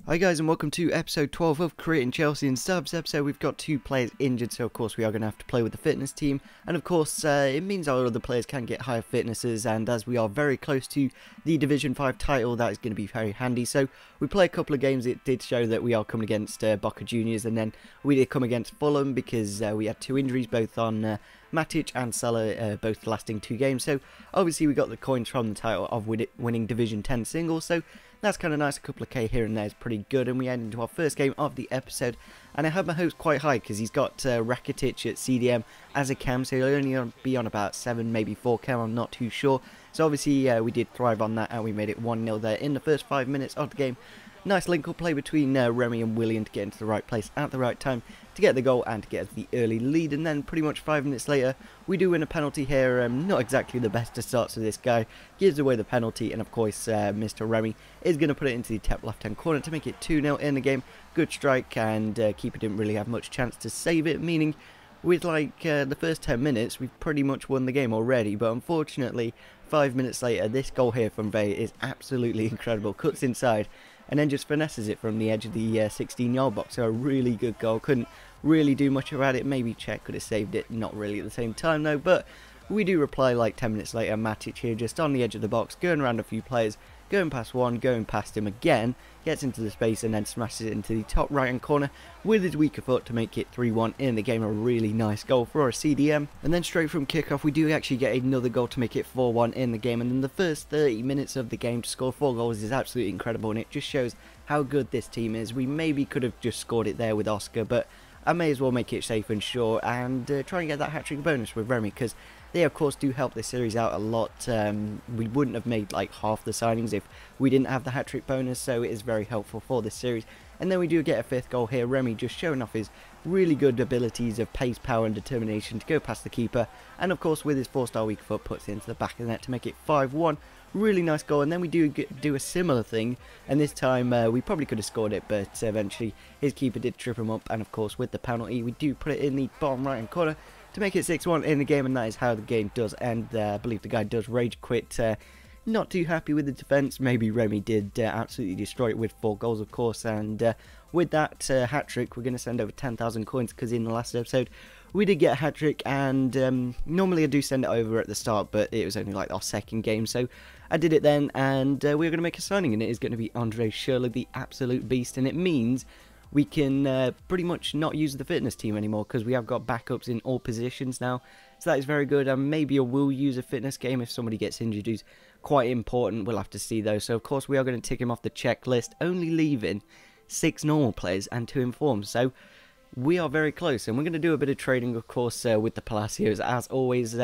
Hi guys, and welcome to episode 12 of Creating Chelsea. In Stubbs episode we've got 2 players injured, so of course we are going to have to play with the fitness team, and of course it means our other players can get higher fitnesses, and as we are very close to the Division 5 title, that is going to be very handy. So we play a couple of games. It did show that we are coming against Boca Juniors, and then we did come against Fulham because we had 2 injuries, both on Matic and Salah, both lasting 2 games. So obviously we got the coins from the title of winning Division 10 singles, so that's kind of nice. A couple of K here and there is pretty good, and we end into our first game of the episode, and I have my hopes quite high because he's got Rakitic at CDM as a cam, so he'll only be on about 7, maybe 4 cam, I'm not too sure. So obviously we did thrive on that, and we made it 1-0 there in the first 5 minutes of the game. Nice link-up play between Remy and William to get into the right place at the right time to get the goal and to get us the early lead, and then pretty much 5 minutes later we do win a penalty here. Not exactly the best of starts for this guy, gives away the penalty, and of course Mr. Remy is going to put it into the top left-hand corner to make it 2-0 in the game. Good strike, and keeper didn't really have much chance to save it, meaning with the first 10 minutes we've pretty much won the game already. But unfortunately 5 minutes later, this goal here from Vey is absolutely incredible. Cuts inside and then just finesses it from the edge of the 16-yard box. So a really good goal. Couldn't really do much about it. Maybe Czech could have saved it, not really at the same time though. But we do reply like 10 minutes later. Matic here just on the edge of the box, going around a few players, going past one, going past him again, gets into the space and then smashes it into the top right hand corner with his weaker foot to make it 3-1 in the game. A really nice goal for our CDM. And then straight from kickoff we do actually get another goal to make it 4-1 in the game, and then the first 30 minutes of the game to score 4 goals is absolutely incredible, and it just shows how good this team is. We maybe could have just scored it there with Oscar, but I may as well make it safe and sure and try and get that hat-trick bonus with Remy, because they of course do help this series out a lot. We wouldn't have made like half the signings if we didn't have the hat-trick bonus, so it is very helpful for this series. And then we do get a 5th goal here. Remy just showing off his really good abilities of pace, power and determination to go past the keeper, and of course with his 4-star weak foot puts it into the back of the net to make it 5-1. Really nice goal. And then we do a similar thing, and this time we probably could have scored it, but eventually his keeper did trip him up, and of course with the penalty we do put it in the bottom right hand corner to make it 6-1 in the game, and that is how the game does end. I believe the guy does rage quit. Not too happy with the defence. Maybe Remy did absolutely destroy it with 4 goals of course, and with that hat-trick we're going to send over 10,000 coins, because in the last episode we did get a hat-trick, and normally I do send it over at the start, but it was only like our 2nd game, so I did it then, and we're going to make a signing, and it is going to be Schürrle, the absolute beast, and it means we can pretty much not use the fitness team anymore, because we have got backups in all positions now, so that is very good. And maybe I will use a fitness game if somebody gets injured who's quite important. We'll have to see though. So of course we are going to tick him off the checklist, only leaving 6 normal players and 2 informed, so we are very close, and we're going to do a bit of trading of course with the Palacios as always.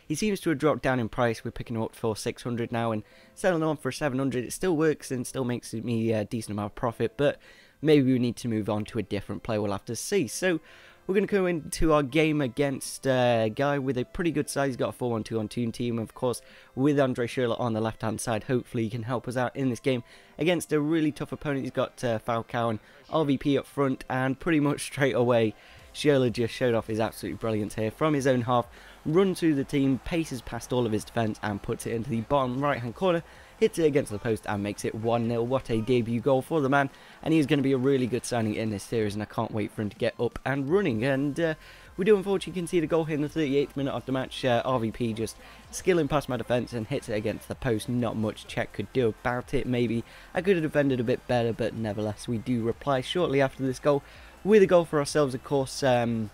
He seems to have dropped down in price. We're picking him up for 600 now and selling him on for 700. It still works and still makes me a decent amount of profit, but maybe we need to move on to a different player. We'll have to see. So we're going to go into our game against a guy with a pretty good size. He's got a 4-1-2-on-2 team, of course, with Schürrle on the left-hand side. Hopefully he can help us out in this game against a really tough opponent. He's got Falcao and RVP up front, and pretty much straight away Schürrle just showed off his absolute brilliance here from his own half. Runs through the team, paces past all of his defence and puts it into the bottom right-hand corner. Hits it against the post and makes it 1-0. What a debut goal for the man, and he's going to be a really good signing in this series, and I can't wait for him to get up and running. And we do unfortunately concede a goal here in the 38th minute of the match. RVP just skilling past my defence and hits it against the post. Not much Czech could do about it. Maybe I could have defended a bit better, but nevertheless we do reply shortly after this goal with a goal for ourselves. Of course it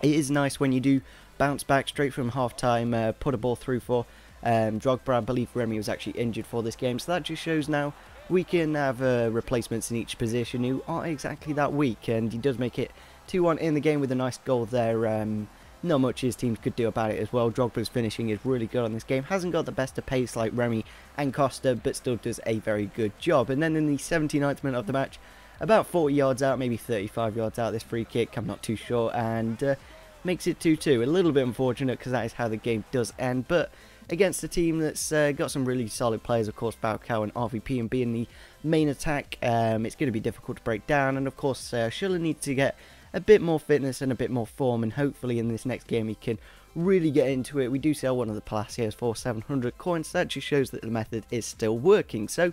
is nice when you do bounce back straight from half time, put a ball through for Drogba. I believe Remy was actually injured for this game, so that just shows now we can have replacements in each position who aren't exactly that weak, and he does make it 2-1 in the game with a nice goal there. Not much his team could do about it as well. Drogba's finishing is really good on this game. Hasn't got the best of pace like Remy and Costa, but still does a very good job. And then in the 79th minute of the match, about 40 yards out, maybe 35 yards out, this free kick, I'm not too sure, and makes it 2-2. A little bit unfortunate because that is how the game does end, but against a team that's got some really solid players, of course, Falcao and RVP, and being the main attack, it's going to be difficult to break down. And of course, Schürrle needs to get a bit more fitness and a bit more form, and hopefully in this next game he can really get into it. We do sell one of the Palacios for 700 coins, so that just shows that the method is still working. So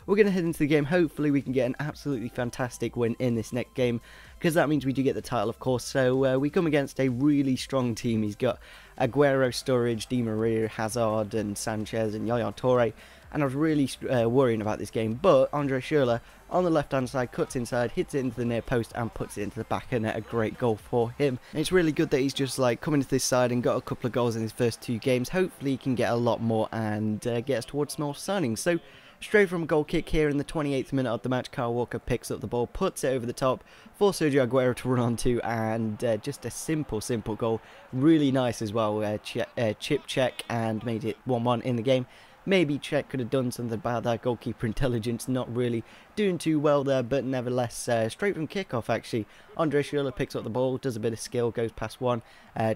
we're going to head into the game. Hopefully we can get an absolutely fantastic win in this next game, because that means we do get the title, of course. So we come against a really strong team. He's got Aguero, Sturridge, Di Maria, Hazard and Sanchez and Yaya Toure, and I was really worrying about this game. But Andre Schürrle on the left hand side cuts inside, hits it into the near post and puts it into the back of net. A great goal for him. And it's really good that he's just like coming to this side and got a couple of goals in his first 2 games. Hopefully he can get a lot more and get us towards more signings. So straight from a goal kick here in the 28th minute of the match, Kyle Walker picks up the ball, puts it over the top for Sergio Aguero to run onto, and just a simple goal. Really nice as well. Chip check and made it 1-1 in the game. Maybe Czech could have done something about that. Goalkeeper intelligence not really doing too well there, but nevertheless, straight from kickoff actually, Andre Schürrle picks up the ball, does a bit of skill, goes past one,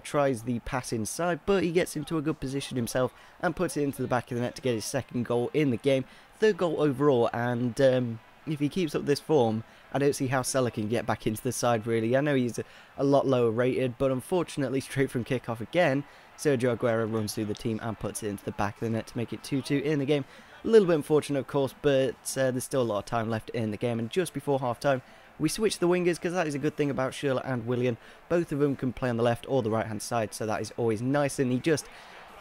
tries the pass inside, but he gets into a good position himself and puts it into the back of the net to get his 2nd goal in the game, 3rd goal overall. And if he keeps up this form, I don't see how Salah can get back into the side really. I know he's a lot lower rated, but unfortunately straight from kickoff again, Sergio Aguero runs through the team and puts it into the back of the net to make it 2-2 in the game. A little bit unfortunate, of course, but there's still a lot of time left in the game. And just before half-time, we switch the wingers, because that is a good thing about Schürrle and Willian. Both of them can play on the left or the right-hand side, so that is always nice. And he just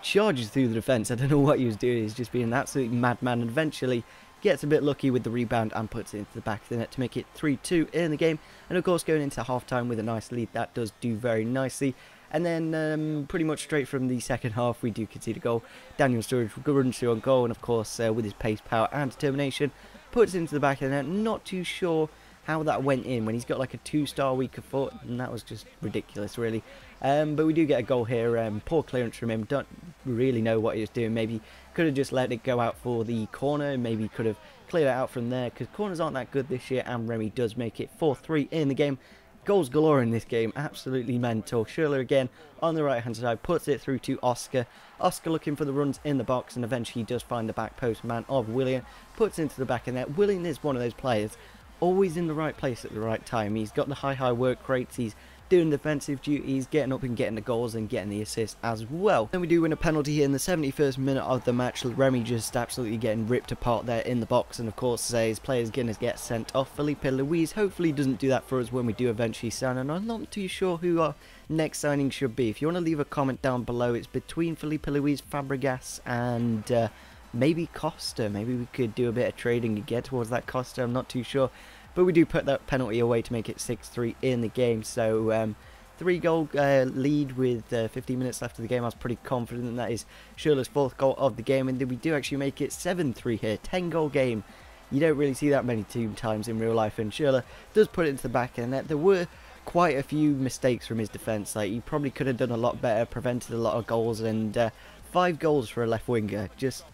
charges through the defence. I don't know what he was doing. He's just being an absolute madman, and eventually gets a bit lucky with the rebound and puts it into the back of the net to make it 3-2 in the game. And of course, going into half-time with a nice lead, that does do very nicely. And then pretty much straight from the second half, we do concede a goal. Daniel Sturridge runs through on goal, and of course, with his pace, power and determination, puts it into the back of the net. Not too sure how that went in when he's got like a 2-star weaker foot, and that was just ridiculous really. But we do get a goal here. Poor clearance from him, don't really know what he was doing. Maybe could have just let it go out for the corner, maybe could have cleared it out from there, because corners aren't that good this year, and Remy does make it 4-3 in the game. Goals galore in this game, absolutely mental. Schürrle again on the right hand side puts it through to Oscar. Oscar looking for the runs in the box, and eventually does find the back post man of Willian, puts into the back of net. Willian is one of those players always in the right place at the right time. He's got the high work rates, he's doing defensive duties, getting up and getting the goals and getting the assists as well. Then we do win a penalty here in the 71st minute of the match. Remy just absolutely getting ripped apart there in the box, and of course his player's going to get sent off. Felipe Luis hopefully doesn't do that for us when we do eventually sign, and I'm not too sure who our next signing should be. If you want to leave a comment down below, it's between Felipe Luis, Fabregas and maybe Costa. Maybe we could do a bit of trading to get towards that Costa, I'm not too sure. But we do put that penalty away to make it 6-3 in the game. So 3-goal lead with 15 minutes left of the game. I was pretty confident that is Schürrle's 4th goal of the game. And then we do actually make it 7-3 here. 10-goal game. You don't really see that many times in real life. And Schürrle does put it into the back of the net. There were quite a few mistakes from his defence. Like, he probably could have done a lot better, prevented a lot of goals. And 5 goals for a left winger. Just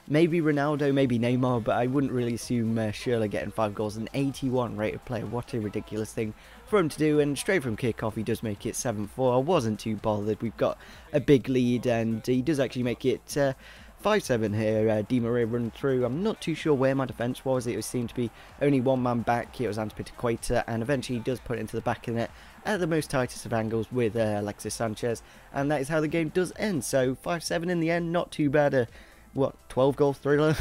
maybe Ronaldo, maybe Neymar, but I wouldn't really assume Schürrle getting 5 goals. An 81 rated player, what a ridiculous thing for him to do. And straight from kickoff, he does make it 7-4. I wasn't too bothered. We've got a big lead, and he does actually make it 5-7 here. Di Maria run through. I'm not too sure where my defence was. It seemed to be only one man back. It was Antipitiqueta, and eventually he does put it into the back of the net at the most tightest of angles with Alexis Sanchez, and that is how the game does end. So 5-7 in the end, not too bad. What, 12-goal thriller?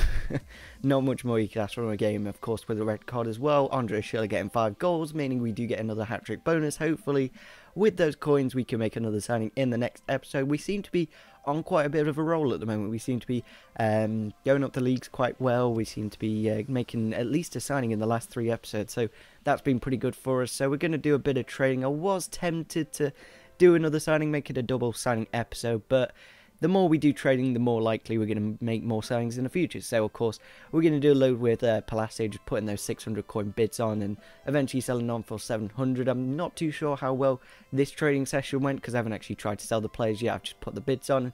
Not much more you could ask from a game, of course, with a red card as well. Andre Schürrle getting 5 goals, meaning we do get another hat-trick bonus. Hopefully, with those coins, we can make another signing in the next episode. We seem to be on quite a bit of a roll at the moment. We seem to be going up the leagues quite well. We seem to be making at least a signing in the last 3 episodes, so that's been pretty good for us. So we're going to do a bit of trading. I was tempted to do another signing, make it a double signing episode, but the more we do trading, the more likely we're going to make more signings in the future. So, of course, we're going to do a load with Palacio, just putting those 600 coin bids on and eventually selling on for 700. I'm not too sure how well this trading session went, because I haven't actually tried to sell the players yet. I've just put the bids on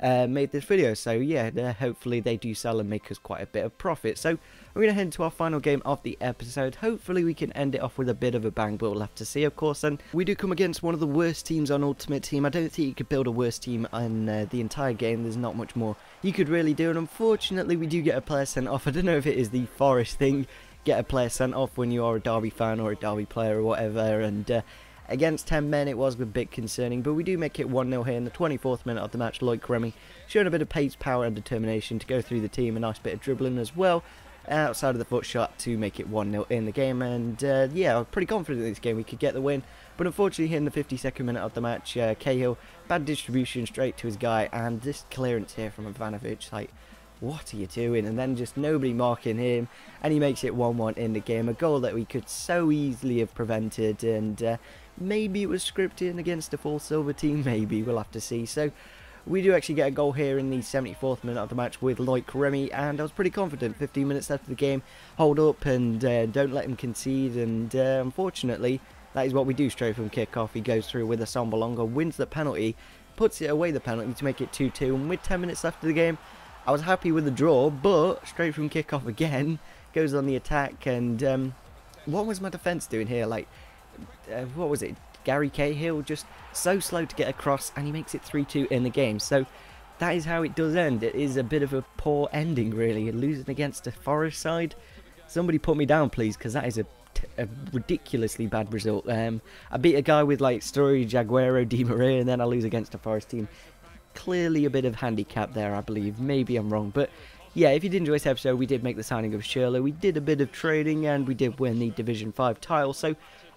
and made this video. So, yeah, hopefully they do sell and make us quite a bit of profit. So, we're going to head into our final game of the episode. Hopefully we can end it off with a bit of a bang, but we'll have to see, of course. And we do come against one of the worst teams on Ultimate Team. I don't think you could build a worse team on the entire game. There's not much more you could really do. And unfortunately, we do get a player sent off. I don't know if it is the Forest thing, get a player sent off when you are a Derby fan or a Derby player or whatever. And against 10 men, it was a bit concerning, but we do make it 1-0 here in the 24th minute of the match. Remy showing a bit of pace, power and determination to go through the team. A nice bit of dribbling as well. outside of the foot shot to make it 1-0 in the game. And yeah, I was pretty confident in this game we could get the win. But unfortunately, here in the 52nd minute of the match, Cahill, bad distribution straight to his guy, and this clearance here from Ivanovic, like, what are you doing? And then just nobody marking him, and he makes it 1-1 in the game. A goal that we could so easily have prevented, and maybe it was scripted against a full silver team, maybe, we'll have to see. So we do actually get a goal here in the 74th minute of the match with Loic Remy, and I was pretty confident. 15 minutes left of the game, hold up and don't let him concede, and unfortunately, that is what we do straight from kick-off. He goes through with a Sambalonga, wins the penalty, puts it away the penalty to make it 2-2, and with 10 minutes left of the game, I was happy with the draw, but straight from kick-off again, goes on the attack, and what was my defence doing here? Like, what was it? Gary Cahill just so slow to get across, and he makes it 3-2 in the game. So that is how it does end. It is a bit of a poor ending, really. Losing against a Forest side. Somebody put me down, please, because that is a ridiculously bad result. I beat a guy with like Sturridge, Aguero, Di Maria, and then I lose against a Forest team. Clearly a bit of handicap there, I believe. Maybe I'm wrong, but yeah, if you did enjoy this episode, we did make the signing of Schürrle, we did a bit of trading, and we did win the Division 5 title. So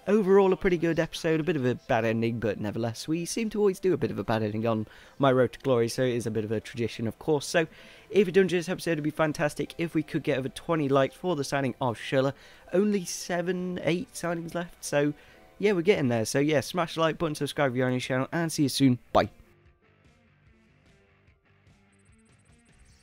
overall, a pretty good episode, a bit of a bad ending, but nevertheless, we seem to always do a bit of a bad ending on my road to glory, so it is a bit of a tradition, of course. So if you did enjoy this episode, it'd be fantastic if we could get over 20 likes for the signing of Schürrle. Only 7-8 signings left, so yeah, we're getting there. So yeah, smash the like button, subscribe if you're on your channel, and see you soon. Bye.